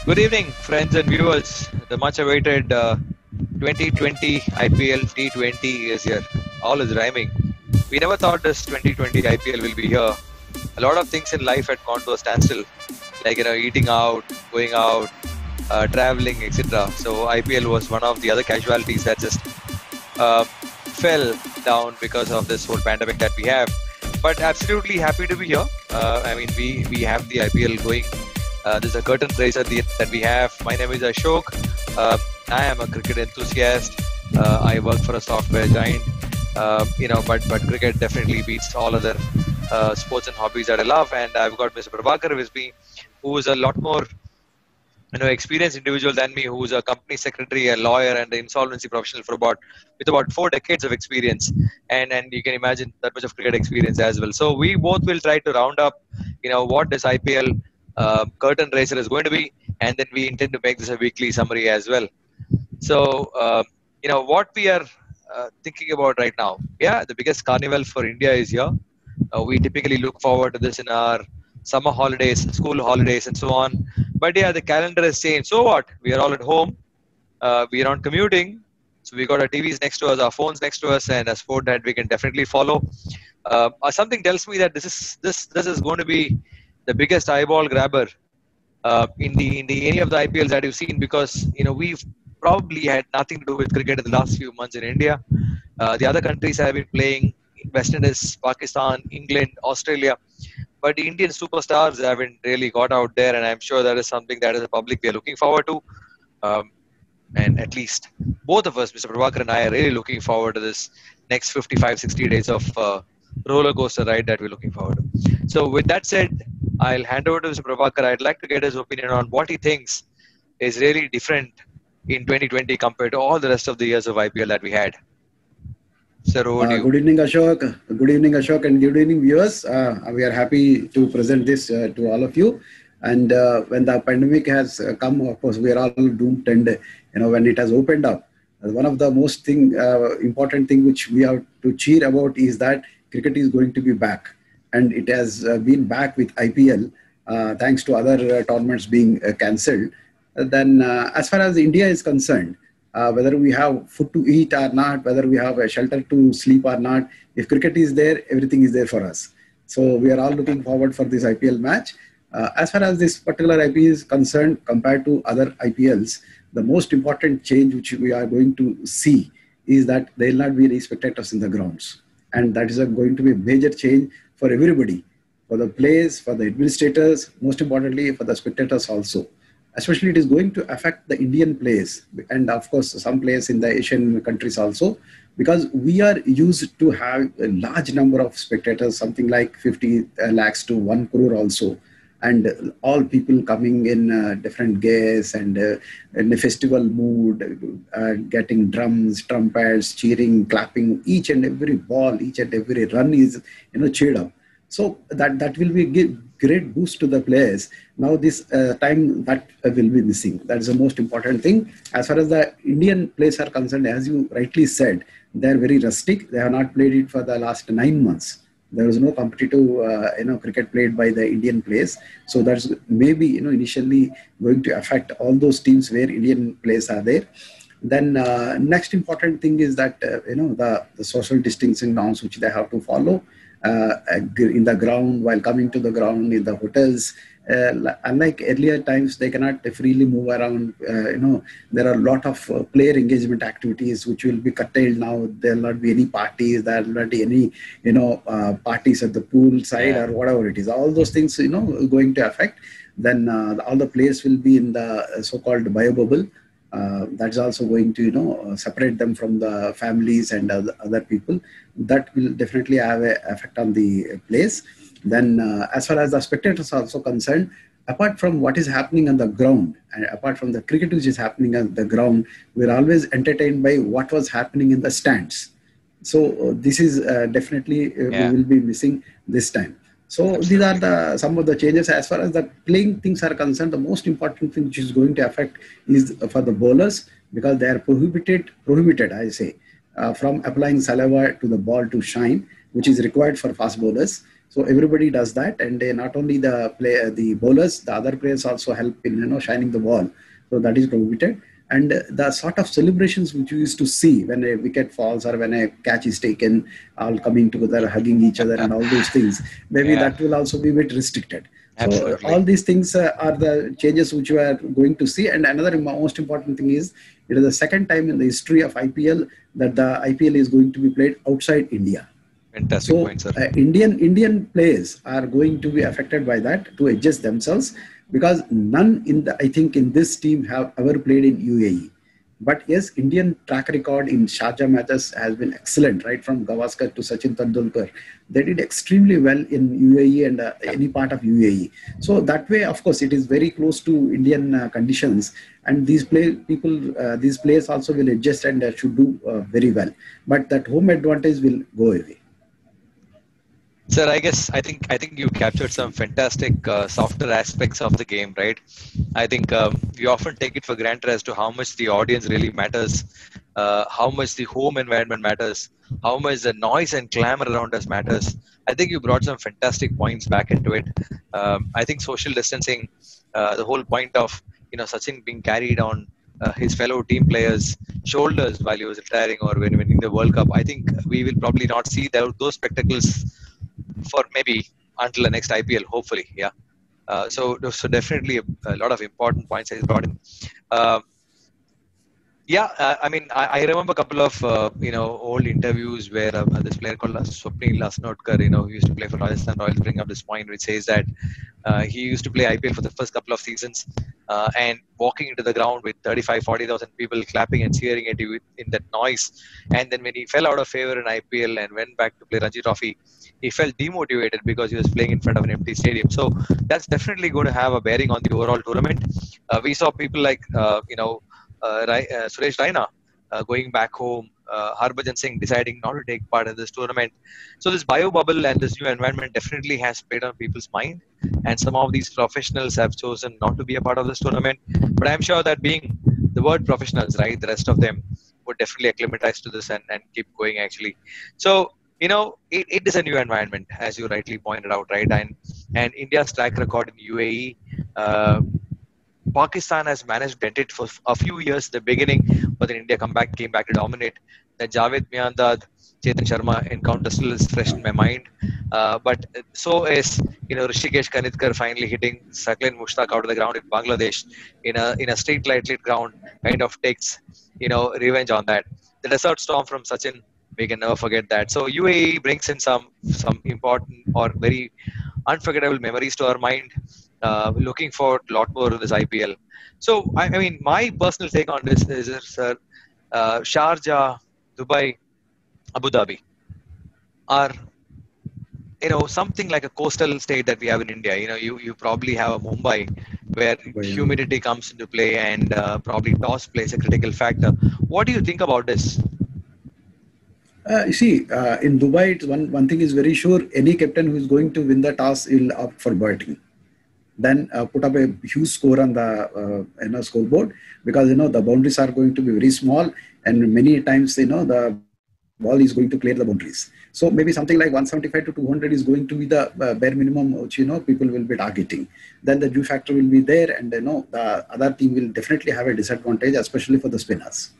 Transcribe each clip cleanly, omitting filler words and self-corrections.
Good evening, friends and viewers. The much awaited 2020 IPL T20 is here. All is rhyming. We never thought this 2020 IPL will be here. A lot of things in life had gone to a standstill, like eating out, going out, traveling, etc. So IPL was one of the other casualties that just uh, fell down because of this whole pandemic that we have. But absolutely happy to be here. We have the IPL going. There's a curtain raiser that we have. My name is Ashok. I am a cricket enthusiast. I work for a software giant. But cricket definitely beats all other sports and hobbies that I love. And I've got Mr. Prabhakar with me, who is a lot more experienced individual than me, who's a company secretary, a lawyer, and an insolvency professional with about 4 decades of experience, and you can imagine that much of cricket experience as well. So we both will try to round up, what this IPL curtain raiser is going to be, and then we intend to make this a weekly summary as well. So what we are thinking about right now, yeah, the biggest carnival for India is here. We typically look forward to this in our summer holidays, school holidays, and so on. But yeah, the calendar has changed. So what? We are all at home. We are not commuting. So we got our TVs next to us, our phones next to us, and a sport that we can definitely follow. Something tells me that this is going to be the biggest eyeball grabber in the any of the IPLs that you've seen, because we've probably had nothing to do with cricket in the last few months in India. The other countries have been playing: West Indies, Pakistan, England, Australia, but the Indian superstars haven't really got out there, and I'm sure that is something that as a public we are looking forward to. Um, and at least both of us, Mr. Prabhakar and I, are really looking forward to this next 55, 60 days of roller coaster ride that we're looking forward to. So with that said, I'll hand over to Mr. Prabhakar. I'd like to get his opinion on what he thinks is really different in 2020 compared to all the rest of the years of IPL that we had. Sir, over to you. Good evening, Ashok. Good evening, Ashok, and good evening, viewers. We are happy to present this to all of you. And when the pandemic has come, of course, we are all doomed. And when it has opened up, one of the most important thing which we have to cheer about is that cricket is going to be back, and it has been back with IPL, thanks to other tournaments being cancelled. Then, as far as India is concerned, whether we have food to eat or not, whether we have a shelter to sleep or not, if cricket is there, everything is there for us. So we are all looking forward for this IPL match. As far as this particular IPL is concerned, compared to other IPLs, the most important change which we are going to see is that there will not be any spectators in the grounds. And that is going to be a major change for everybody, for the players, for the administrators, most importantly for the spectators also. Especially it is going to affect the Indian players, and of course some players in the Asian countries also, because we are used to have a large number of spectators, something like 50 lakhs to 1 crore also, and all people coming in different gears and in a festival mood, getting drums, trumpets, cheering, clapping. Each and every ball, each and every run is cheered up. So that will be great boost to the players. Now this time that will be missing. That is the most important thing. As far as the Indian players are concerned, as you rightly said, they are very rustic. They have not played it for the last 9 months. There was no competitive cricket played by the Indian players. So that's maybe initially going to affect all those teams where Indian players are there. Then next important thing is that the social distancing norms which they have to follow in the ground, while coming to the ground, in the hotels. Unlike earlier times, they cannot freely move around. There are a lot of player engagement activities which will be curtailed now. There will not be any parties. There will not be any parties at the pool side or whatever it is. All those things going to affect. Then all the players will be in the so-called bio bubble. That's also going to separate them from the families and other people. That will definitely have an effect on the players. Then as far as the spectators are also concerned, apart from what is happening on the ground, and apart from the cricket which is happening on the ground, we're always entertained by what was happening in the stands. So this is definitely we will be missing this time. So these are some of the changes. As far as the playing things are concerned, the most important thing which is going to affect is for the bowlers, because they are prohibited, I say, from applying saliva to the ball to shine, which is required for fast bowlers. So everybody does that, and not only the bowlers, the other players also help in shining the ball. So that is prohibited. And the sort of celebrations which you used to see when a wicket falls or when a catch is taken, all coming together, hugging each other, and all those things, maybe that will also be a bit restricted. So all these things are the changes which you are going to see. And another most important thing is, it is the second time in the history of IPL that the IPL is going to be played outside India. Fantastic point, sir. Indian players are going to be affected by that to adjust themselves, because none I think in this team have ever played in UAE. But yes, Indian track record in Sharjah matches has been excellent, right from Gavaskar to Sachin Tendulkar. They did extremely well in UAE and any part of UAE. So that way, of course, it is very close to Indian conditions, and these players also will adjust and should do very well. But that home advantage will go away. Sir, I think you captured some fantastic softer aspects of the game, right? I think we often take it for granted as to how much the audience really matters, how much the home environment matters, how much the noise and clamor around us matters. I think you brought some fantastic points back into it. I think social distancing, the whole point of Sachin being carried on his fellow team players' shoulders while he was retiring or when winning the World Cup. I think we will probably not see those spectacles for maybe until the next IPL, hopefully. Yeah. So definitely a lot of important points he's brought in. I mean, I remember a couple of old interviews where this player called Swapnil Lasnotkar, who used to play for Rajasthan Royals, bring up this point which says that he used to play IPL for the first couple of seasons and walking into the ground with 35,000-40,000 people clapping and cheering at you in that noise. And then when he fell out of favor in IPL and went back to play Ranji Trophy, he felt demotivated because he was playing in front of an empty stadium. So that's definitely going to have a bearing on the overall tournament. We saw people like, Suresh Raina going back home, Harbhajan Singh deciding not to take part in this tournament. So this bio bubble and this new environment definitely has played on people's mind. And some of these professionals have chosen not to be a part of this tournament. But I'm sure that being the word professionals, right, the rest of them would definitely acclimatize to this and keep going actually. So, it is a new environment, as you rightly pointed out, right? And India's track record in UAE, Pakistan has managed to dent it for a few years at the beginning, but then India came back to dominate. The Javed Miandad, Chetan Sharma encounter still is fresh in my mind. But so is Rishikesh Kanitkar finally hitting Saqlain Mushtaq out of the ground in Bangladesh in a straight lit ground kind of takes revenge on that. The desert storm from Sachin, we can never forget that. So UAE brings in some important or very unforgettable memories to our mind. Looking forward a lot more to this IPL. So I mean, my personal take on this is, sir, Sharjah, Dubai, Abu Dhabi are something like a coastal state that we have in India. You probably have a Mumbai where humidity comes into play and probably toss plays a critical factor. What do you think about this? You see, in Dubai, it's one thing is very sure: any captain who is going to win the toss will opt for batting. Then put up a huge score on the scoreboard, because the boundaries are going to be very small, and many times the ball is going to clear the boundaries. So maybe something like 175 to 200 is going to be the bare minimum which people will be targeting. Then the Jew factor will be there, and the other team will definitely have a disadvantage, especially for the spinners.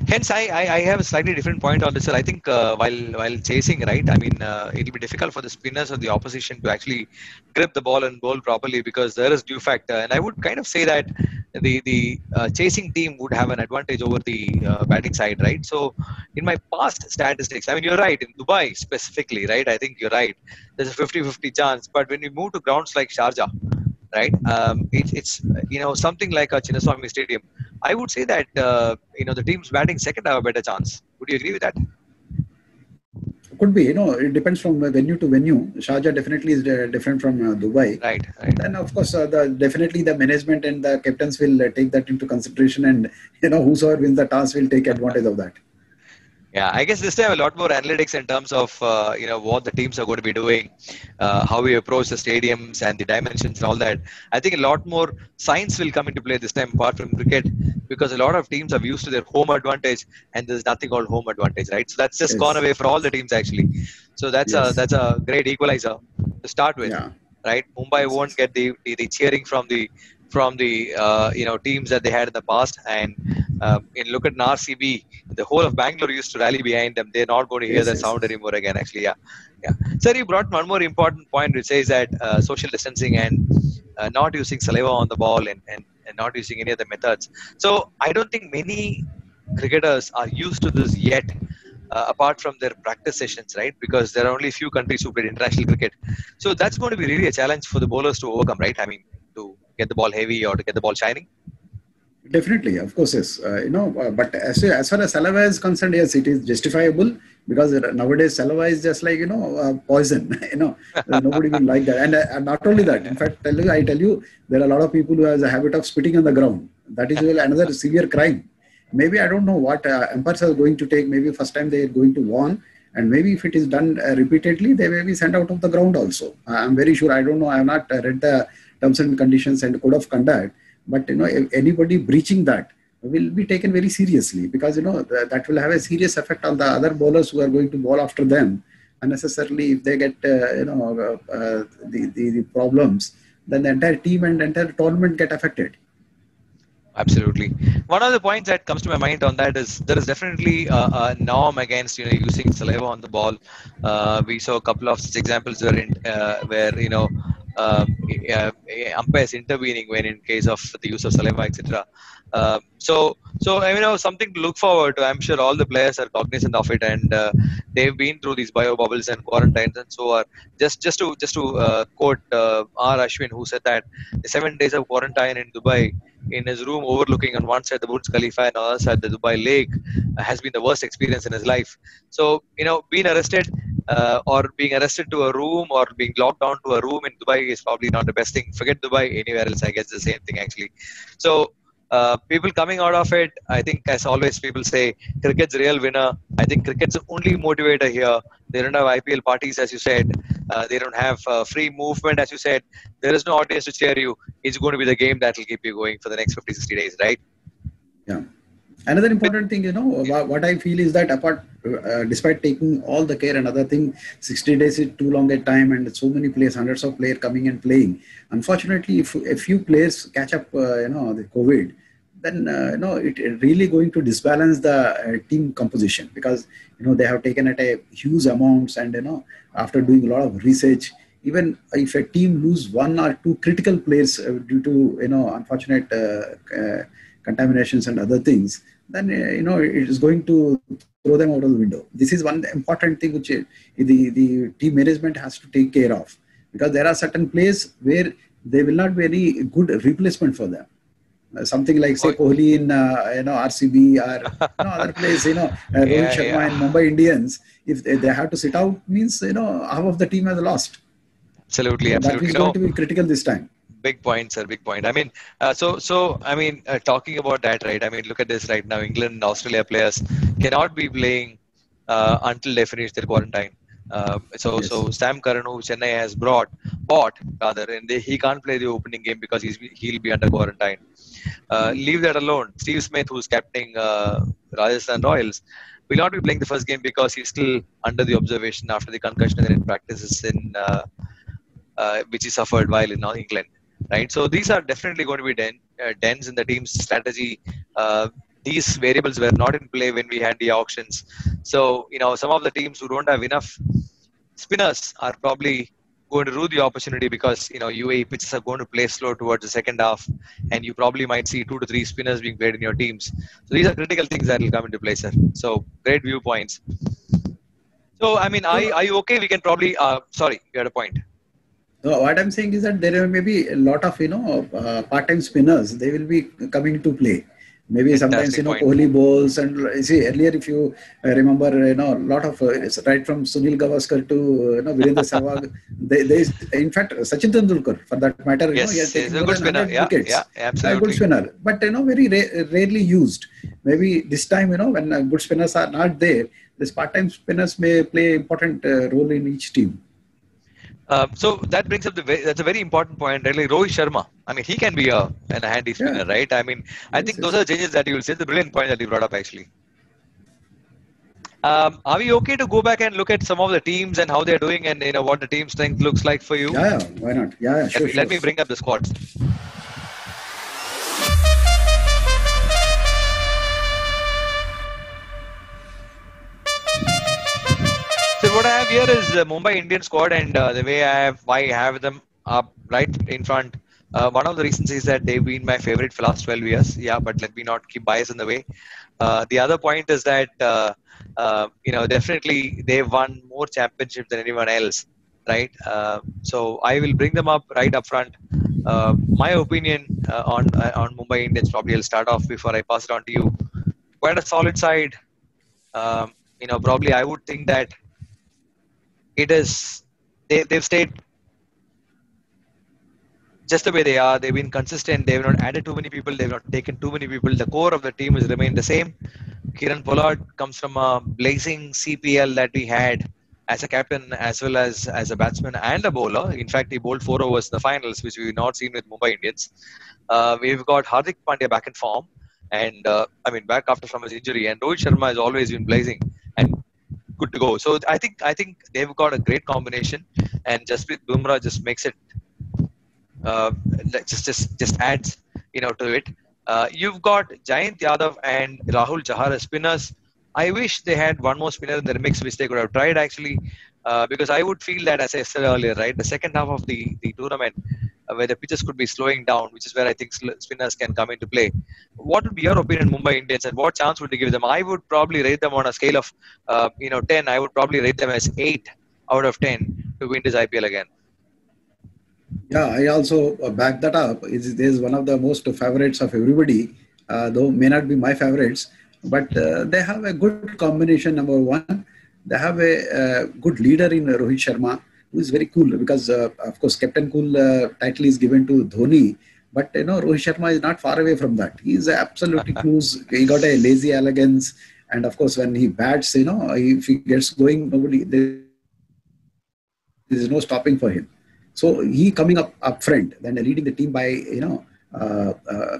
Hence, I have a slightly different point on this, sir. I think while chasing, right, I mean, it'll be difficult for the spinners or the opposition to actually grip the ball and bowl properly, because there is dew factor. And I would kind of say that the chasing team would have an advantage over the batting side, right? So in my past statistics, I mean, you're right, in Dubai specifically, right? I think you're right. There's a 50-50 chance. But when you move to grounds like Sharjah, right, it's something like a Chinnaswamy Stadium, I would say that the teams batting second have a better chance. Would you agree with that? Could be. It depends from venue to venue. Sharjah definitely is different from Dubai. Right. And of course, definitely the management and the captains will take that into consideration, and whosoever wins the toss will take advantage of that. Yeah, I guess this time a lot more analytics in terms of what the teams are going to be doing, how we approach the stadiums and the dimensions and all that. I think a lot more science will come into play this time apart from cricket, because a lot of teams are used to their home advantage and there's nothing called home advantage, right? So that's just gone Yes, away for all the teams actually. So yes, that's a great equalizer to start with, yeah, right? Mumbai yes, won't yes, get the cheering from the teams that they had in the past, and look at an RCB. The whole of Bangalore used to rally behind them. They're not going to hear yes, that yes, sound yes. anymore again. Actually, yeah, yeah. Sir, you brought one more important point, which says that social distancing and not using saliva on the ball and not using any other methods. So I don't think many cricketers are used to this yet. Apart from their practice sessions, right? Because there are only a few countries who play international cricket. So that's going to be really a challenge for the bowlers to overcome, right? I mean, to get the ball heavy or to get the ball shining. Definitely, of course, yes. But as far as saliva is concerned, yes, it is justifiable because nowadays saliva is just like poison. Nobody will like that, and not only that. In fact, I tell you, there are a lot of people who have the habit of spitting on the ground. That is another severe crime. Maybe I don't know what umpires are going to take. Maybe first time they are going to warn, and maybe if it is done repeatedly, they may be sent out of the ground also. I'm very sure. I don't know. I have not read the terms and conditions and code of conduct, but if anybody breaching that will be taken very seriously, because that will have a serious effect on the other bowlers who are going to bowl after them unnecessarily. If they get the problems, then the entire team and entire tournament get affected. Absolutely. One of the points that comes to my mind on that is there is definitely a norm against using saliva on the ball. We saw a couple of such examples where uh, uh, umpires intervening when in case of the use of saliva, etc. So something to look forward to. I'm sure all the players are cognizant of it, and they've been through these bio bubbles and quarantines and so on. Just to quote R. Ashwin, who said that the 7 days of quarantine in Dubai, in his room overlooking on one side the Burj Khalifa and on the other side the Dubai Lake, has been the worst experience in his life. So, being arrested or being arrested to a room or being locked down to a room in Dubai is probably not the best thing. Forget Dubai, anywhere else, I guess the same thing actually. So, people coming out of it, I think, as always, people say cricket's real winner. I think cricket's the only motivator here. They don't have IPL parties, as you said. They don't have free movement, as you said. There is no audience to cheer you. It's going to be the game that will keep you going for the next 50, 60 days, right? Yeah. Another With, important thing, yeah, what I feel is that despite taking all the care, another thing, 60 days is too long a time, and so many players, hundreds of players coming and playing. Unfortunately, if a few players catch up, the COVID, then it really going to disbalance the team composition, because they have taken at a huge amounts, and after doing a lot of research, even if a team lose one or two critical players due to unfortunate contaminations and other things, then it is going to throw them out of the window. This is one important thing which the team management has to take care of, because there are certain players where they will not be any good replacement for them. Something like, say, oh, Kohli in RCB, or other players, Rohit yeah, Sharma in yeah. Mumbai Indians. If they have to sit out, means half of the team has lost. Absolutely, So that absolutely. is going to be critical this time. Big point, sir. Big point. I mean, talking about that, right? I mean, look at this right now. England and Australia players cannot be playing until they finish their quarantine. Yes. So Sam Curran, who Chennai has bought rather, and he can't play the opening game because he'll be under quarantine. Hmm. Leave that alone. Steve Smith, who's captaining Rajasthan Royals, will not be playing the first game because he's still under the observation after the concussion and practices which he suffered while in England. Right. So these are definitely going to be dents in the team's strategy. These variables were not in play when we had the auctions. So some of the teams who don't have enough spinners are probably going to rue the opportunity, because UAE pitches are going to play slow towards the second half, and you probably might see 2 to 3 spinners being played in your teams. So these are critical things that will come into play, sir. So great viewpoints. So I mean, So are you okay? We can probably. Sorry, you had a point. no, what I'm saying is that there may be a lot of part-time spinners. They will be coming to play. Maybe sometimes, Fantastic point. Kohli bowls, and you see earlier, if you remember, a lot of it's right from Sunil Gavaskar to Virendra Sehwag. They in fact Sachin Tendulkar, for that matter, he has Yes, he's taken a more good than spinner. 100 Yeah, yeah, wickets. A good absolutely. spinner, but very rarely used. Maybe this time, when good spinners are not there, these part-time spinners may play important role in each team. So that brings up that's a very important point, really. Rohit Sharma. I mean, he can be a handy Yeah, spinner, right? I mean, I yes, think those yes. are the changes that you will say. It's a brilliant point that you brought up, actually. Are we okay to go back and look at some of the teams and how they're doing, and what the team strength looks like for you? Yeah, why not? Yeah, Let sure, me let sure. me bring up the squads. So what I have here is the Mumbai Indian squad, and the way why I have them up right in front. One of the reasons is that they've been my favorite for last 12 years. Yeah, but let me not keep bias in the way. The other point is that definitely they've won more championships than anyone else, right? So I will bring them up right up front. My opinion on Mumbai Indians, probably I'll start off before I pass it on to you. Quite a solid side. Probably I would think that it is they've stayed just the way they are. They've been consistent. They've not added too many people. They've not taken too many people. The core of the team has remained the same. Kiran Pollard comes from a blazing CPL that we had as a captain, as well as a batsman and a bowler. In fact, he bowled 4 overs in the finals, which we've not seen with Mumbai Indians. We've got Hardik Pandya back in form, and back after from his injury. And Rohit Sharma has always been blazing and good to go. So I think they've got a great combination, and Jasprit Bumrah just makes it uh, just adds to it. You've got Jayant Yadav and Rahul Chahar as spinners. I wish they had one more spinner in their mix, which they could have tried actually, because I would feel that, as I said earlier, right, the second half of the tournament, where the pitches could be slowing down, which is where I think spinners can come into play. What would be your opinion, Mumbai Indians, and what chance would you give them? I would probably rate them on a scale of 10. I would probably rate them as 8 out of 10 to win this IPL again. Yeah, I also back that up. Is one of the most favorites of everybody, though may not be my favorites, but they have a good combination. Number one, they have a, good leader in Rohit Sharma, who is very cool because, of course, Captain Cool title is given to Dhoni, but Rohit Sharma is not far away from that. He is absolutely cool. He got a lazy elegance, and of course, when he bats, if he gets going, there is no stopping for him. So he coming up front, then leading the team by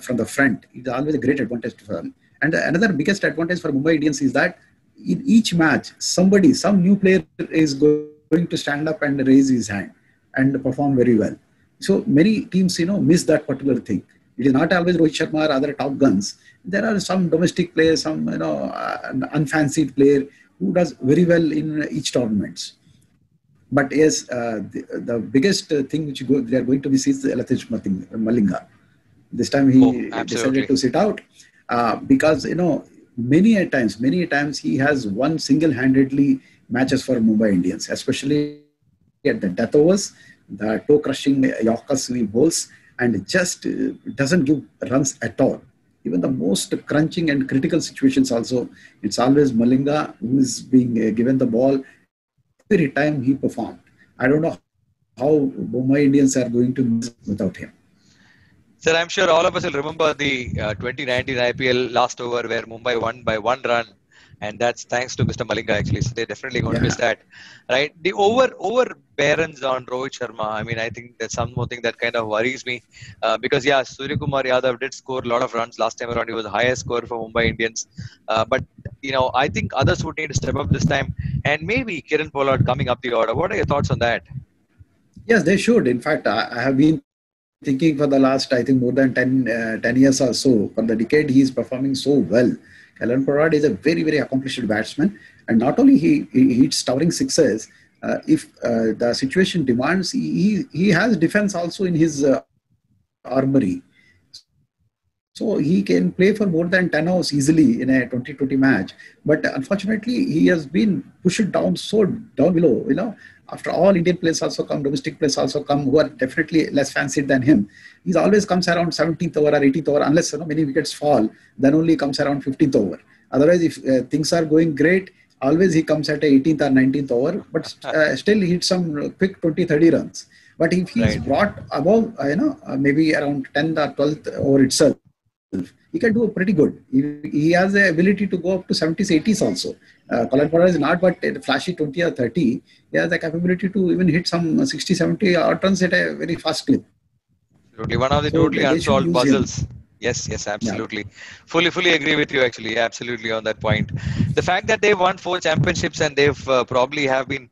from the front, is always a great advantage for them. And another biggest advantage for Mumbai Indians is that in each match, some new player is going to stand up and raise his hand and perform very well. So many teams, miss that particular thing. It is not always Rohit Sharma or other top guns. There are some domestic players, some unfancied player who does very well in each tournaments. But yes, the biggest thing which they are going to miss is Latish Malinga. This time Oh, he decided absolutely. to sit out because many a times he has won single-handedly matches for Mumbai Indians, especially at the death overs, the toe-crushing Yorkers he bowls, and just doesn't give runs at all. Even the most crunching and critical situations also, it's always Malinga who is being given the ball every time he performed. I don't know how Mumbai Indians are going to miss without him. Sir, I'm sure all of us will remember the 2019 IPL last over where Mumbai won by 1 run, and that's thanks to Mr. Malinga actually. So they're definitely going to miss Yeah, that, right? The overbearance on Rohit Sharma. I mean, I think that's some more thing that kind of worries me because yeah, Surya Kumar Yadav did score a lot of runs last time around. He was the highest scorer for Mumbai Indians, but I think others would need to step up this time, and maybe Kiran Pollard coming up the order. What are your thoughts on that? yes, they should. In fact, I have been thinking for the last, I think, more than 10 years or so. For the decade, he is performing so well. Kiran Pollard is a very, very accomplished batsman. And not only he hits towering sixes, if the situation demands, he has defense also in his armory. So he can play for more than 10 hours easily in a 2020 match. But unfortunately, he has been pushed down so down below, after all, Indian players also come, domestic players also come, who are definitely less fancied than him. He always comes around 17th over or 18th over, unless many wickets fall, then only comes around 15th over. Otherwise, if things are going great, always he comes at 18th or 19th over, but still hits some quick 20, 30 runs. But if he is brought above, maybe around 10th or 12th over itself, he can do pretty good. He has the ability to go up to 70s, 80s also. Colin Porter is not but flashy 20 or 30. He has the capability to even hit some 60, 70 odd runs at a very fast clip. Absolutely. One of the totally unsolved puzzles. Yes, absolutely. Yeah. Fully agree with you, actually. Absolutely on that point. The fact that they've won 4 championships and they've probably have been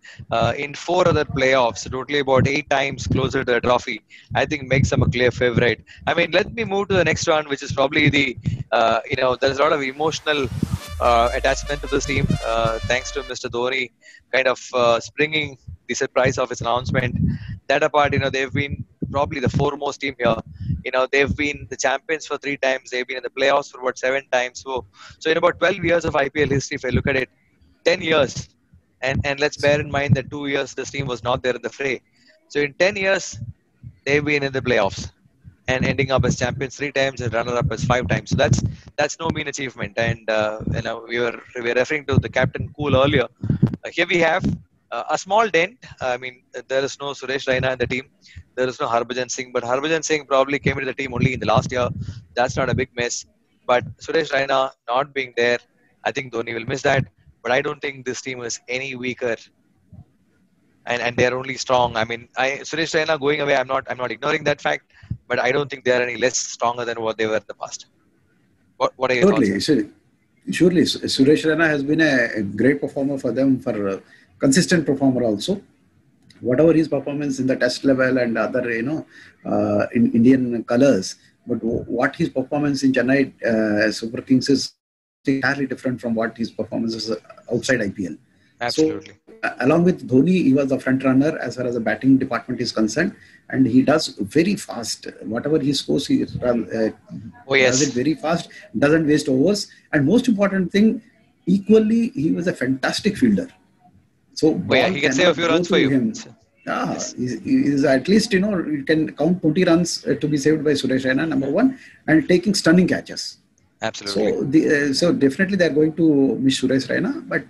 in 4 other playoffs, totally about 8 times closer to the trophy, I think makes them a clear favorite. I mean, let me move to the next one, which is probably there's a lot of emotional attachment to this team, thanks to Mr. Dhoni kind of springing the surprise of his announcement. That apart, they've been probably the foremost team here. They've been the champions for 3 times. They've been in the playoffs for about 7 times. So in about 12 years of IPL history, if I look at it, 10 years, and let's bear in mind that 2 years this team was not there in the fray. So in 10 years, they've been in the playoffs and ending up as champions 3 times and runner-up as 5 times. So that's no mean achievement. And we were referring to the captain Cool earlier. Here we have a small dent. I mean, there is no Suresh Raina in the team. There is no Harbhajan Singh. But Harbhajan Singh probably came into the team only in the last year. That's not a big miss. But Suresh Raina not being there, I think Dhoni will miss that. But I don't think this team is any weaker. And they're only strong. I mean, Suresh Raina going away, I'm not ignoring that fact. But I don't think they are any less stronger than what they were in the past. What are your thoughts? Surely, Suresh Raina has been a great performer for them, for consistent performer also. Whatever his performance in the test level and other, in Indian colours, but what his performance in Chennai Super Kings is entirely different from what his performance is outside IPL. Absolutely. So, along with Dhoni, he was the front runner as far as the batting department is concerned, and he does very fast. Whatever he scores, he does it very fast, doesn't waste overs, and most important thing, equally, he was a fantastic fielder. So he can save a few runs for you. Him. He's at least, you can count 20 runs to be saved by Suresh Raina, number one, and taking stunning catches. Absolutely. So definitely they are going to miss Suresh Raina, but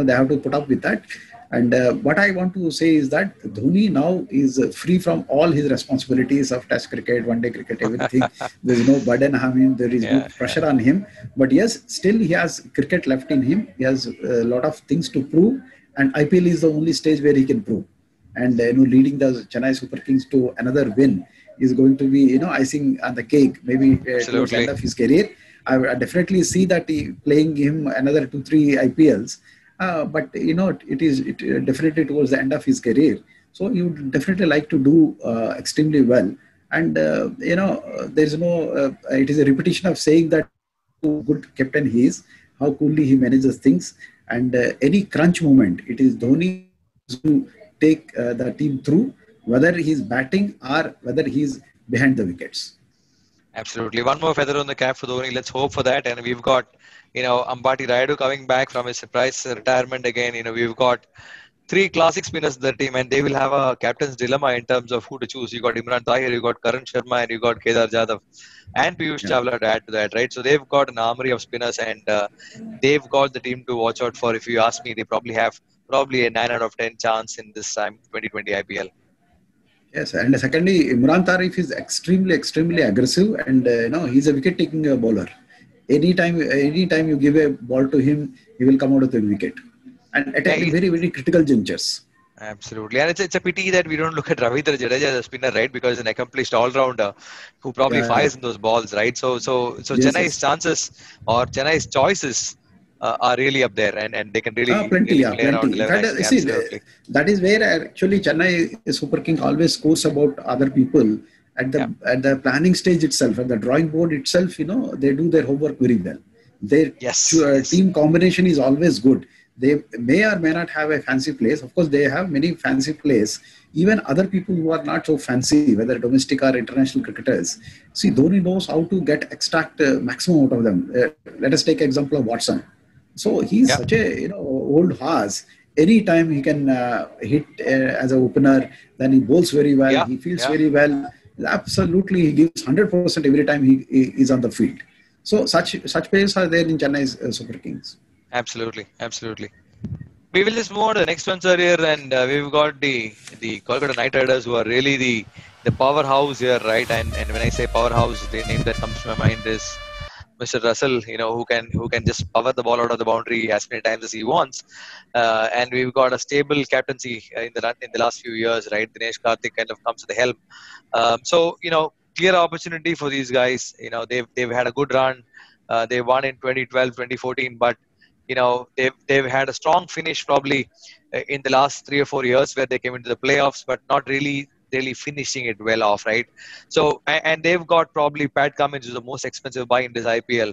they have to put up with that. And what I want to say is that Dhoni now is free from all his responsibilities of Test cricket, one-day cricket, everything. There is no burden on him. There is no pressure on him. But yes, still he has cricket left in him. He has a lot of things to prove, and IPL is the only stage where he can prove. And leading the Chennai Super Kings to another win is going to be icing on the cake, maybe towards the end of his career. I definitely see that playing him another 2-3 IPLs, but it is definitely towards the end of his career. So you would definitely like to do extremely well. And there's no. It is a repetition of saying that how good captain he is, how coolly he manages things, and any crunch moment, it is Dhoni to take the team through, whether he's batting or whether he's behind the wickets. Absolutely. One more feather on the cap for Dhoni. Let's hope for that. And we've got, Ambati Rayudu coming back from his surprise retirement again. We've got 3 classic spinners in the team, and they will have a captain's dilemma in terms of who to choose. You got Imran Tahir, you got Karan Sharma, and you got Kedar Jadhav and Piyush Chawla to add to that, right? So they've got an armory of spinners, and they've got the team to watch out for. If you ask me, they probably have a 9 out of 10 chance in this 2020 IPL. Yes, and secondly, Imran Tahir is extremely aggressive, and he's a wicket-taking bowler. Anytime you give a ball to him, he will come out of the wicket, and at very, very critical junctures. Absolutely, and it's a pity that we don't look at Ravindra Jadeja as a spinner, right? Because he's an accomplished all-rounder who probably fires in those balls, right? So Chennai's chances or Chennai's choices are really up there, and they can really plenty. Absolutely. That is where actually Chennai Super King always scores about other people at the planning stage itself, at the drawing board itself. They do their homework very well. Their team combination is always good. They may or may not have a fancy place. Of course, they have many fancy plays. Even other people who are not so fancy, whether domestic or international cricketers, see, Dhoni knows how to extract maximum out of them. Let us take example of Watson. So he's Yeah, such a old horse. Anytime he can hit as an opener, then he bowls very well. yeah, He feels yeah. very well. Absolutely, he gives 100% every time he is on the field. So such players are there in Chennai's Super Kings. Absolutely, absolutely. We will just move on to the next one, sir. Here, and we've got the Kolkata Knight Riders, who are really the powerhouse here, right? And when I say powerhouse, the name that comes to my mind is Mr. Russell. Who can just power the ball out of the boundary as many times as he wants. And we've got a stable captaincy in the last few years, right? Dinesh Karthik kind of comes to the helm. So clear opportunity for these guys. They've had a good run. They won in 2012, 2014, but they've had a strong finish probably in the last 3 or 4 years where they came into the playoffs, but not really finishing it well off, right? So and they've got probably Pat Cummins, who's the most expensive buy in this IPL.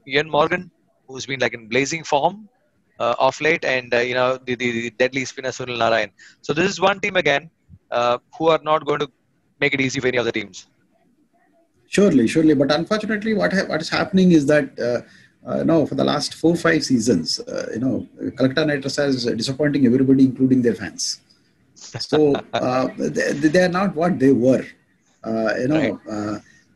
Ian Morgan, who's been like in blazing form off late, and the deadly spinner Sunil Narayan. So this is one team again who are not going to make it easy for any other teams. Surely, surely. But unfortunately, what is happening is that no, for the last 4-5 seasons, Kolkata Knight Riders is disappointing everybody, including their fans. So they are not what they were. Right.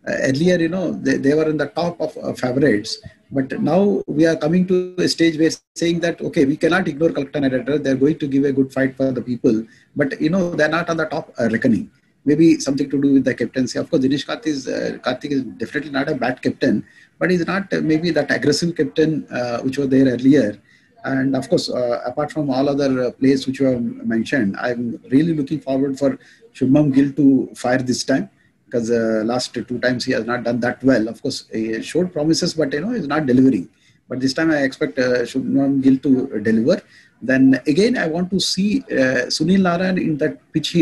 Earlier, they were in the top of favorites. But now we are coming to a stage where saying that, okay, we cannot ignore Kolkata Knight Riders. They're going to give a good fight for the people. But, they're not on the top reckoning. Maybe something to do with the captaincy. Of course, Dinesh Karthik is definitely not a bad captain, but he's not maybe that aggressive captain which was there earlier. And of course, apart from all other players which you have mentioned, I'm really looking forward for Shubman Gill to fire this time, because last 2 times he has not done that well. Of course, he showed promises, but he's not delivering. But this time I expect Shubman Gill to deliver. Then again, I want to see Sunil Narayan in that pinch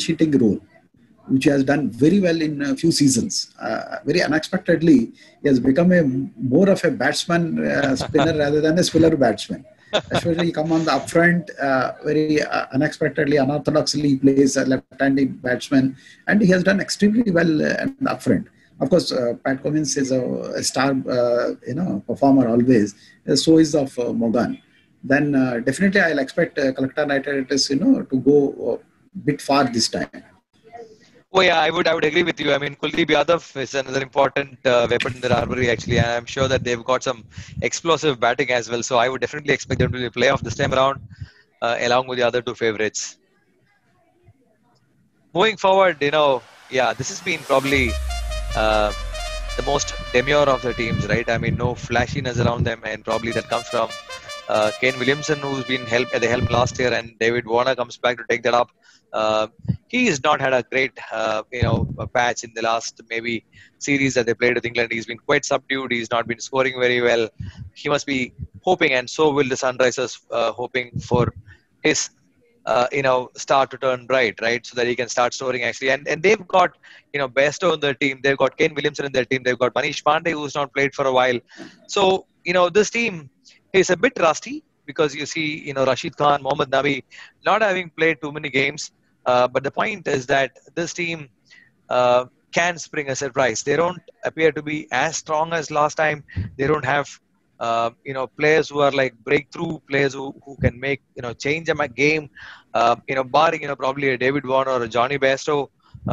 hitting role, which he has done very well in a few seasons. Very unexpectedly, he has become more of a batsman spinner rather than a spiller batsman. Especially he come on the upfront, very unexpectedly, unorthodoxly he plays a left-handed batsman, and he has done extremely well in the upfront. Of course, Pat Cummins is a star, performer always. So is of Morgan. Then definitely I'll expect Kolkata Knight Riders, to go a bit far this time. Oh yeah, I would agree with you. I mean, Kuldeep Yadav is another important weapon in their armory actually, and I'm sure that they've got some explosive batting as well. So I would definitely expect them to be playoff this time around, along with the other two favorites. Moving forward, this has been probably uh, the most demure of the teams, right? I mean, no flashiness around them, and probably that comes from Kane Williamson, who's been at the helm last year, and David Warner comes back to take that up. He has not had a great, patch in the last maybe series that they played with England. He's been quite subdued. He's not been scoring very well. He must be hoping, and so will the Sunrisers, hoping for his start to turn bright, right? So that he can start scoring actually. And they've got, Bairstow in their team. They've got Kane Williamson in their team. They've got Manish Pandey, who's not played for a while. So, this team is a bit rusty because you see, Rashid Khan, Mohammad Nabi not having played too many games. But the point is that this team can spring a surprise. They don't appear to be as strong as last time. They don't have players who are like breakthrough players who can make change a game. Barring probably a David Warner or a Johnny Bairstow,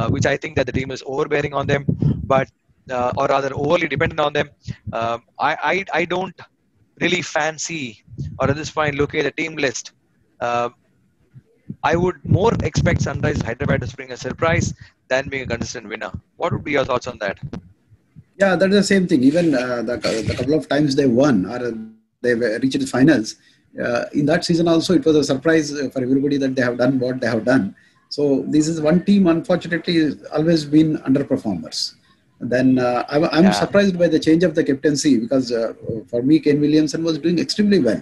which I think that the team is overbearing on them, but or rather overly dependent on them. I don't really fancy, or at this point looking at the team list. I would more expect Sunrise Hyderabad to spring a surprise than being a consistent winner. What would be your thoughts on that? Yeah, that's the same thing. Even the couple of times they won or they reached the finals, in that season also it was a surprise for everybody that they have done what they have done. So this is one team, unfortunately, has always been underperformers. Then I'm surprised by the change of the captaincy because for me, Kane Williamson was doing extremely well.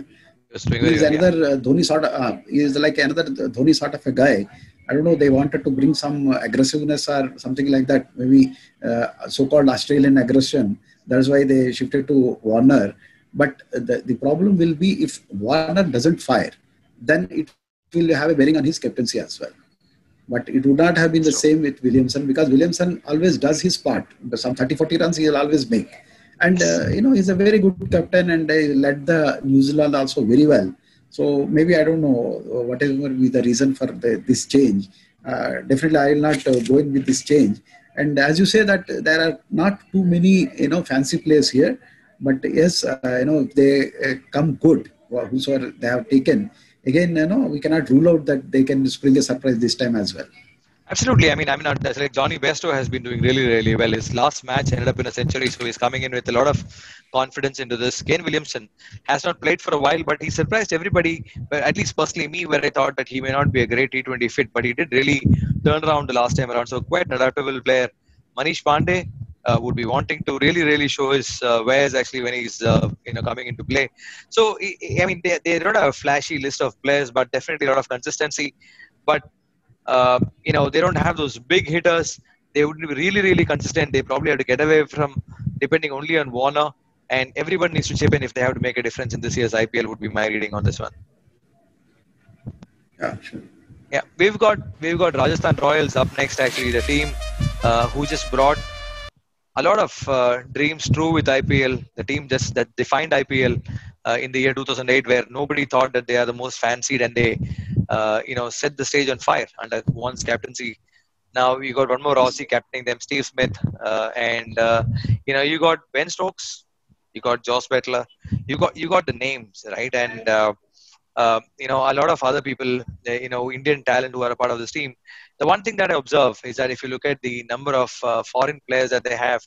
He is another Dhoni sort of. He is like another Dhoni sort of a guy. I don't know. They wanted to bring some aggressiveness or something like that. Maybe so-called Australian aggression. That's why they shifted to Warner. But the problem will be if Warner doesn't fire, then it will have a bearing on his captaincy as well. But it would not have been the That's true. same with Williamson, because Williamson always does his part. Some 30, 40 runs he will always make. And, Yes. he's a very good captain, and led the New Zealand also very well. So maybe I don't know whatever will be the reason for this change. Definitely I will not go in with this change. And as you say that there are not too many, fancy players here. But yes, if they come good, whosoever they have taken, again, we cannot rule out that they can spring a surprise this time as well. Absolutely. That's like Johnny Bairstow has been doing really, really well. His last match ended up in a century, so he's coming in with a lot of confidence into this. Kane Williamson has not played for a while, but he surprised everybody, but at least personally me, where I thought that he may not be a great T20 fit, but he did really turn around the last time around. So quite an adaptable player. Manish Pandey would be wanting to really, really show his wares actually when he's coming into play. So they don't have a flashy list of players, but definitely a lot of consistency. But they don't have those big hitters. They would be really, really consistent. They probably have to get away from depending only on Warner. And everyone needs to chip in if they have to make a difference in this year's IPL. Would be my reading on this one. Yeah, sure. Yeah, we've got Rajasthan Royals up next. Actually, the team who just brought a lot of dreams true with IPL. The team just that defined IPL in the year 2008, where nobody thought that they are the most fancied, and they set the stage on fire under one's captaincy. Now you got one more Aussie captaining them, Steve Smith, and you got Ben Stokes, you got Joss Butler, you got the names, right, and a lot of other people, Indian talent who are a part of this team. The one thing that I observe is that if you look at the number of foreign players that they have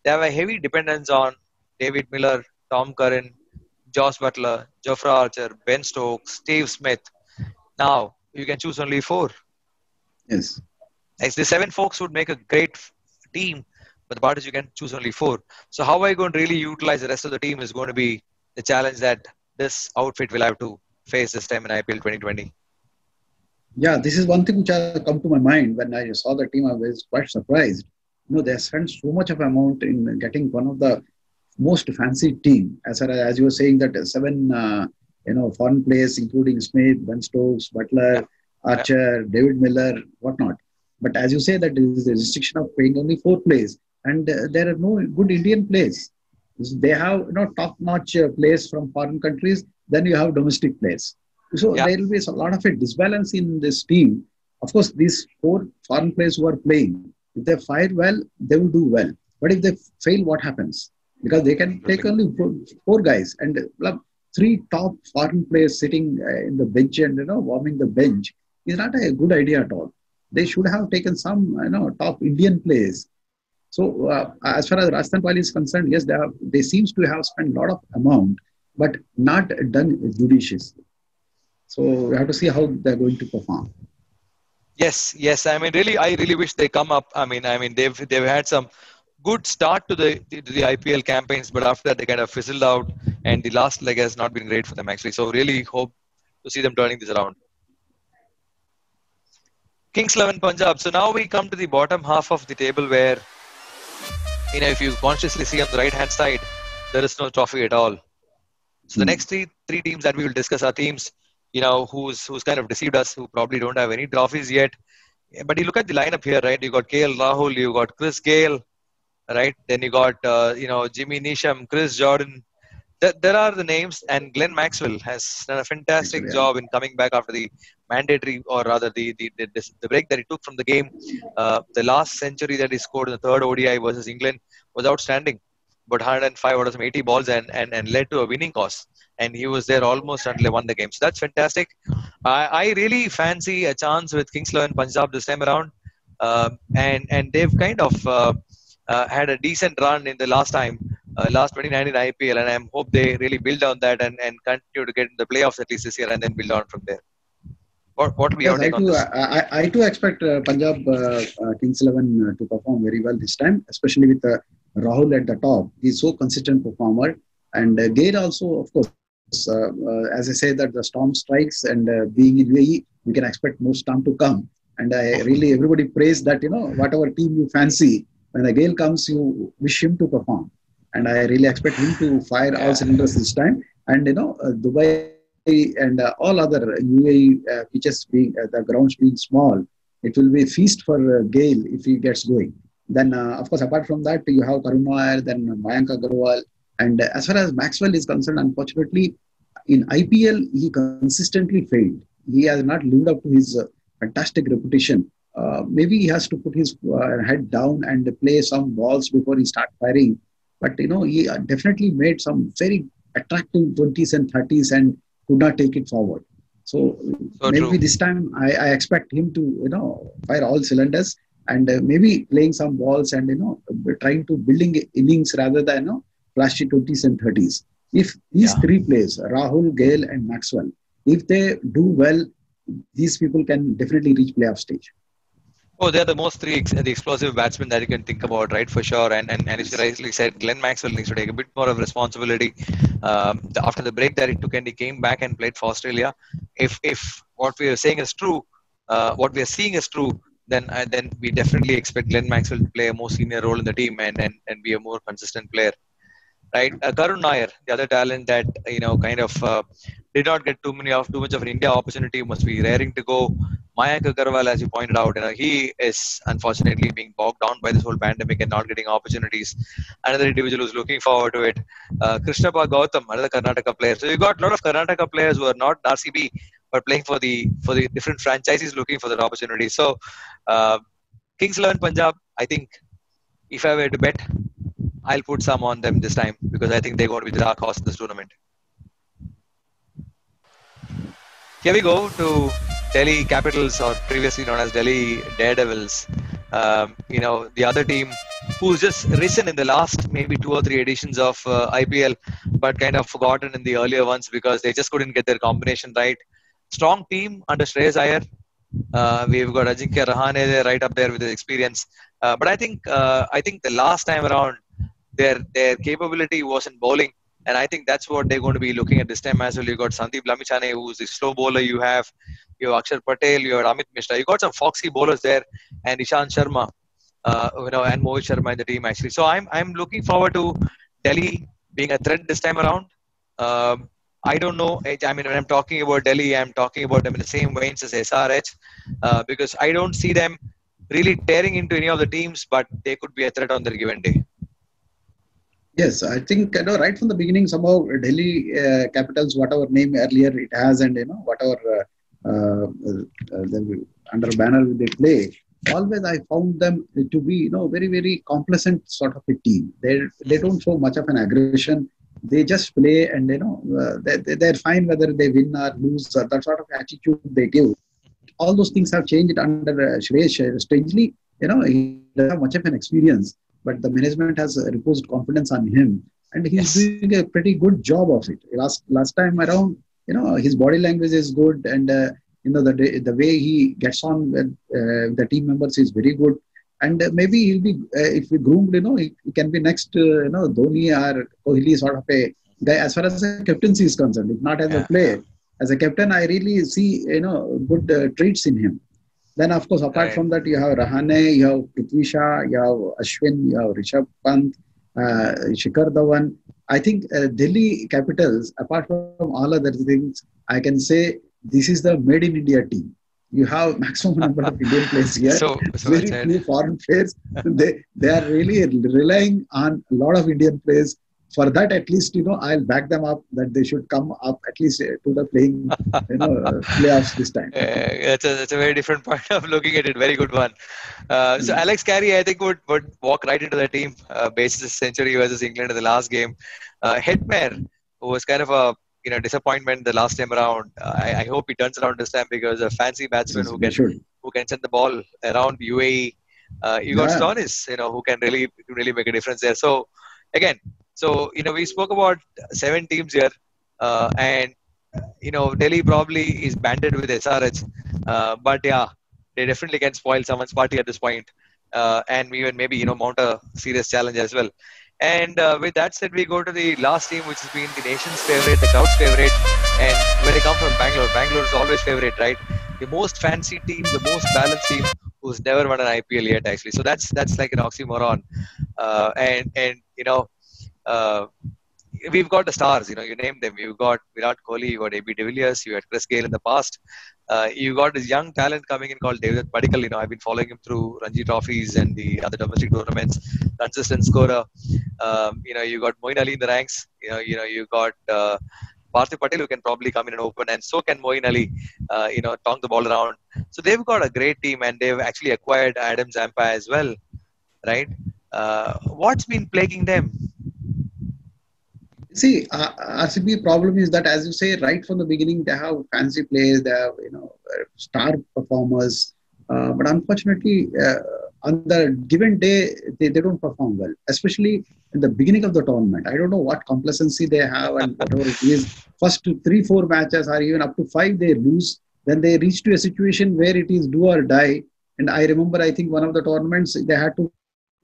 a heavy dependence on David Miller, Tom Curran, Joss Butler, Jofra Archer, Ben Stokes, Steve Smith. Now you can choose only four. Yes. Like the seven folks would make a great team, but the part is you can choose only four. So how are you going to really utilize the rest of the team is going to be the challenge that this outfit will have to face this time in IPL 2020. Yeah, this is one thing which has come to my mind when I saw the team. I was quite surprised. They spent so much of amount in getting one of the most fancy team. As you were saying that seven, foreign players, including Smith, Ben Stokes, Butler, Yeah. Archer, David Miller, whatnot. But as you say, that there is a restriction of playing only four players, and there are no good Indian players. They have top-notch players from foreign countries. Then you have domestic players. So Yeah. there will be a lot of a disbalance in this team. Of course, these four foreign players who are playing, if they fire well, they will do well. But if they fail, what happens? Because they can take only four guys, and three top foreign players sitting in the bench and warming the bench is not a good idea at all. They should have taken some top Indian players. So as far as Rajasthan Royals is concerned, yes, they seems to have spent a lot of amount, but not done judiciously. So we have to see how they're going to perform. Yes. I really wish they come up. They've had some good start to the IPL campaigns, but after that they kind of fizzled out, and the last leg has not been great for them actually. So really hope to see them turning this around. Kings 11 Punjab. So now we come to the bottom half of the table where, if you consciously see on the right hand side, there is no trophy at all. So the next three teams that we will discuss are teams, who's kind of deceived us, who probably don't have any trophies yet. But you look at the lineup here, right? You got KL Rahul, you got Chris Gale, right? Then you got, Jimmy Neesham, Chris Jordan. There are the names, and Glenn Maxwell has done a fantastic job in coming back after the mandatory, or rather the break that he took from the game. The last century that he scored in the third ODI versus England was outstanding. But 105 out of some 80 balls and led to a winning cause. And he was there almost until they won the game. So that's fantastic. I really fancy a chance with Kings 11 Punjab this time around. And they've kind of had a decent run in the last 2019 IPL, and I hope they really build on that and continue to get in the playoffs at least this year, and then build on from there. What will be your take on this? I too expect Punjab Kings 11 to perform very well this time, especially with Rahul at the top. He's so consistent performer, and Gale also, of course. As I say that the storm strikes, and being in UAE, we can expect more storm to come. And everybody prays that whatever team you fancy, when a Gale comes, you wish him to perform. and I really expect him to fire all Yeah. cylinders this time. And Dubai and all other UAE pitches being the grounds being small, it will be a feast for Gale if he gets going. Then, of course, apart from that, you have Karun Nair, then Mayank Agarwal, and as far as Maxwell is concerned, unfortunately, in IPL he consistently failed. He has not lived up to his fantastic reputation. Maybe he has to put his head down and play some balls before he start firing. But he definitely made some very attractive 20s and 30s and could not take it forward. So So maybe true. this time I expect him to fire all cylinders and maybe playing some balls and trying to building innings rather than flashy 20s and 30s. If these Yeah. three players, Rahul, Gale, and Maxwell, if they do well, these people can definitely reach playoff stage. Oh, they're the most the explosive batsmen that you can think about, right? For sure. And as you Yes. rightly said, Glenn Maxwell needs to take a bit more of responsibility. After the break that he took, and he came back and played for Australia. If what we are saying is true, what we are seeing is true, then we definitely expect Glenn Maxwell to play a more senior role in the team and be a more consistent player, right? Karun Nair, the other talent that kind of did not get too much of an India opportunity, must be raring to go. Mayank Agarwal, as you pointed out, he is unfortunately being bogged down by this whole pandemic and not getting opportunities. Another individual who's looking forward to it, Krishnappa Gautam, another Karnataka player. So you got a lot of Karnataka players who are not RCB but playing for the different franchises looking for that opportunity. So uh, Kings 11 Punjab, I think if I were to bet, I'll put some on them this time because I think they're going to be the dark horse in this tournament. Here we go to Delhi Capitals, or previously known as Delhi Daredevils. The other team who's just risen in the last maybe 2 or 3 editions of IPL, but kind of forgotten in the earlier ones because they just couldn't get their combination right. Strong team under Shreyas Iyer. We've got Ajinkya Rahane there, right up there with his experience. But I think the last time around, their capability was in bowling, and I think that's what they're going to be looking at this time as well. You got Sandeep Lamichhane, who's the slow bowler. You have Akshar Patel, you have Amit Mishra. You got some foxy bowlers there, and Ishant Sharma, and Mohit Sharma in the team actually. So I'm looking forward to Delhi being a threat this time around. I don't know. I mean, when I'm talking about Delhi, I'm talking about them in the same veins as SRH, because I don't see them really tearing into any of the teams, but they could be a threat on their given day. Yes, I think right from the beginning, somehow Delhi Capitals, whatever name earlier it has, and whatever under banner they play, always I found them to be very very complacent sort of a team. They don't show much of an aggression. They just play, and they're fine whether they win or lose. That sort of attitude they give. All those things have changed under Shreya. Strangely, he doesn't have much of an experience, but the management has reposed confidence on him, and he's Yes. doing a pretty good job of it. Last time around, his body language is good, and the way he gets on with the team members is very good. And maybe he'll be if we groomed, he can be next, Dhoni or Kohli sort of a guy as far as the captaincy is concerned. If not as a Yeah, yeah. player, as a captain, I really see good traits in him. Then, of course, apart Right. from that, you have Rahane, you have Prithvi Shah, you have Ashwin, you have Rishabh Pant, Shikhar Dhawan. I think Delhi Capitals, apart from all other things, I can say this is the made in India team. You have maximum number of Indian players here, So well very said. few foreign players. They are really relying on a lot of Indian players. For that, at least I'll back them up that they should come up at least to the playing playoffs this time. That's a very different point of looking at it. Very good one. So Mm. Alex Carey, I think would walk right into the team, basis his century versus England in the last game. Hetmare, who was kind of a disappointment the last time around. I hope he turns around this time because a fancy batsman Yes, we should. who can send the ball around UAE. You got Yeah. Stonis, who can really make a difference there. So again, we spoke about 7 teams here, and Delhi probably is banded with SRH, but yeah, they definitely can spoil someone's party at this point, and even maybe mount a serious challenge as well. And with that said, we go to the last team, which has been the nation's favorite, the crowd's favorite, and when they come from Bangalore is always favorite, right? The most fancy team, the most balanced team, who's never won an IPL yet, actually. So that's like an oxymoron, and uh, we've got the stars, you named them. You got Virat Kohli, you got AB de Villiers, you had Chris Gayle in the past. You got this young talent coming in called David Padikkal. I've been following him through Ranji trophies and the other domestic tournaments, consistent scorer. You got Moeen Ali in the ranks. You got Parthiv Patel who can probably come in and open, and so can Moeen Ali, tong the ball around. So they've got a great team, and they've actually acquired Adam Zampa as well, right? What's been plaguing them? See, RCB problem is that, as you say, right from the beginning, they have fancy players, they have star performers, but unfortunately, on the given day, they don't perform well, especially in the beginning of the tournament. I don't know what complacency they have and whatever it is. First 3, 4 matches, or even up to 5, they lose. Then they reach to a situation where it is do or die. And I remember, I think one of the tournaments they had to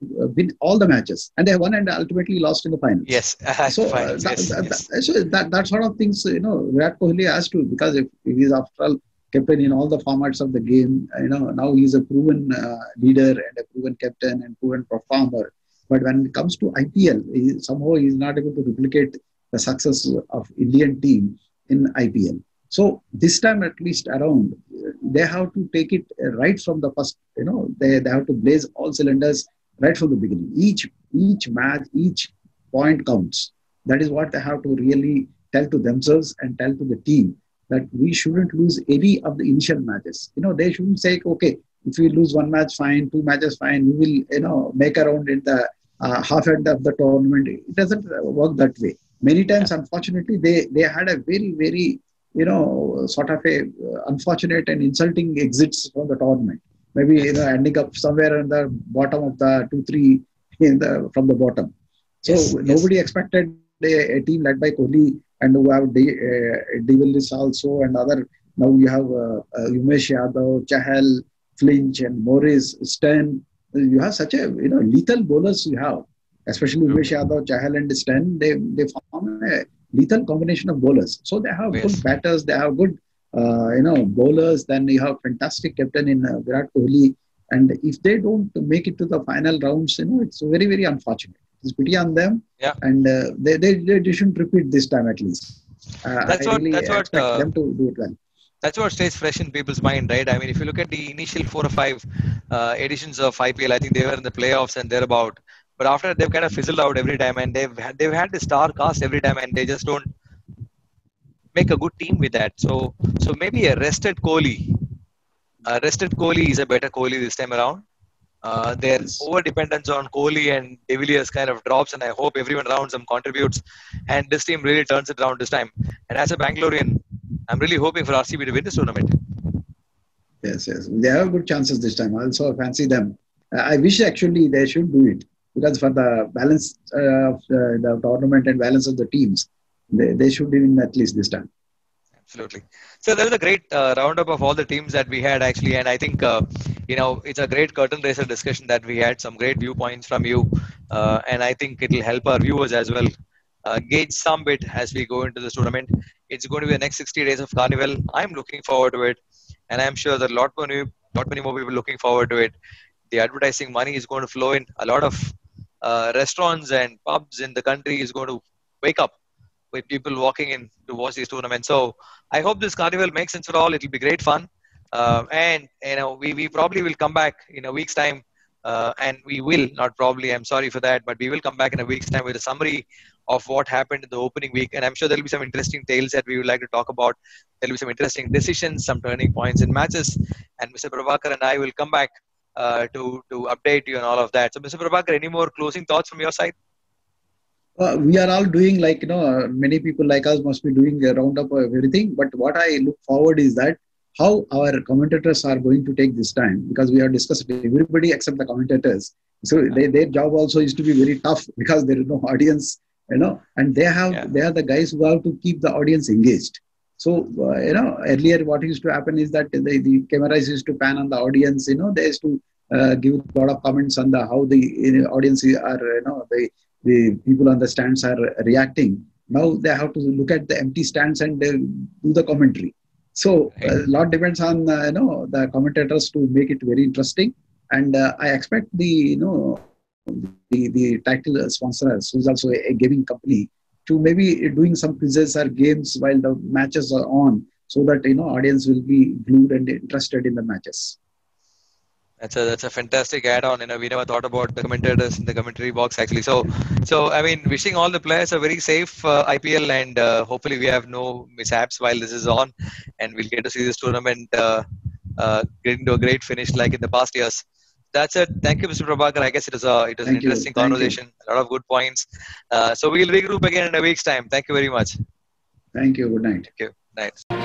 win all the matches, and they won and ultimately lost in the finals. Yes, So, finals. Yes. that sort of things, Virat Kohli has to, because if he is after all captain in all the formats of the game, now he's a proven leader and a proven captain and proven performer. But when it comes to IPL, somehow he is not able to replicate the success of Indian team in IPL. So this time, at least around, they have to take it right from the first. They have to blaze all cylinders right from the beginning. Each match, each point counts. That is what they have to really tell to themselves and tell to the team, that we shouldn't lose any of the initial matches. They shouldn't say, okay, if we lose one match, fine, 2 matches, fine, we will, make around in the half end of the tournament. It doesn't work that way. Many times, unfortunately, they had a very, very, sort of a unfortunate and insulting exits from the tournament. Maybe, ending up somewhere in the bottom of the 2, 3 from the bottom. So nobody expected a team led by Kohli, and who have de Villiers also, and other. Now you have Umesh Yadav, Chahal, Flinch, and Morris, Sten. You have such a lethal bowlers you have, especially Umesh Yadav, Chahal, and Sten. They form a lethal combination of bowlers. So they have good batters, they have good bowlers. Then you have fantastic captain in Virat Kohli. And if they don't make it to the final rounds, it's very, very unfortunate. It's pity on them. Yeah. And they shouldn't repeat this time at least. That's I what expect them to do it well. That's what stays fresh in people's mind, right? I mean, if you look at the initial 4 or 5 editions of IPL, I think they were in the playoffs and thereabout. But after that, they've kind of fizzled out every time, and they've had the star cast every time, and they just don't make a good team with that. So maybe a rested Kohli is a better Kohli this time around. Their over dependence on Kohli and de Villiers kind of drops, and I hope everyone around them contributes, and this team really turns it around this time. And as a Bangalorean, I'm really hoping for RCB to win this tournament. Yes. They have good chances this time. I also fancy them. I wish actually they should do it, because for the balance of the tournament and balance of the teams, they should win at least this time. Absolutely. So there was a great roundup of all the teams that we had actually, and I think it's a great curtain raiser discussion that we had. Some great viewpoints from you, and I think it will help our viewers as well gauge some bit as we go into this tournament. It's going to be the next 60 days of Carnival. I'm looking forward to it, and I'm sure that a lot many more people looking forward to it. The advertising money is going to flow in. A lot of restaurants and pubs in the country is going to wake up with people walking in to watch these tournaments. So I hope this Carnival makes sense for all. It'll be great fun. And we probably will come back in a week's time. And we will, not probably, I'm sorry for that, but we will come back in a week's time with a summary of what happened in the opening week. And I'm sure there'll be some interesting tales that we would like to talk about. There'll be some interesting decisions, some turning points in matches. And Mr. Prabhakar and I will come back to update you on all of that. So Mr. Prabhakar, any more closing thoughts from your side? We are all doing many people like us must be doing a roundup of everything. But what I look forward is that how our commentators are going to take this time, because we have discussed everybody except the commentators. So their job also is to be very tough, because there is no audience, and they are the guys who have to keep the audience engaged. So, earlier what used to happen is that the cameras used to pan on the audience, they used to give a lot of comments on how the audience are, the people on the stands are reacting. Now they have to look at the empty stands and do the commentary. So a lot depends on the commentators to make it very interesting. And I expect the the title sponsors, who's also a gaming company, to maybe doing some quizzes or games while the matches are on, so that audience will be glued and interested in the matches. That's a fantastic add-on. We never thought about the commentators in the commentary box actually. So I mean, wishing all the players a very safe IPL, and hopefully we have no mishaps while this is on, and we'll get to see this tournament getting to a great finish like in the past years. That's it. Thank you, Mr. Prabhakar. I guess it was an Thank you. interesting Thank you. conversation. A lot of good points. So we'll regroup again in a week's time. Thank you very much. Thank you. Good night. Thank you. Night.